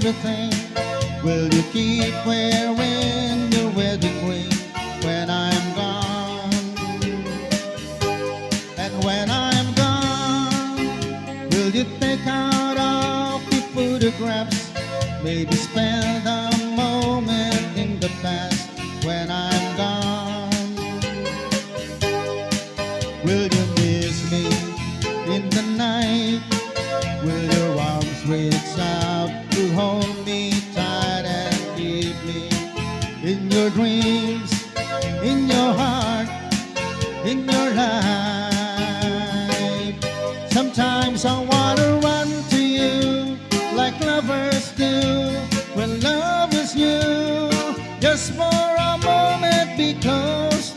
to think, will you keep wearing your wedding ring when I'm gone? And when I'm gone, will you take out all the photographs, maybe spend a moment in the past when I'm gone? Will you miss me in the night? Will your arms reach out to hold me tight and keep me in your dreams, in your heart, in your life? Sometimes I wanna run to you like lovers do when love is you, just for a moment, because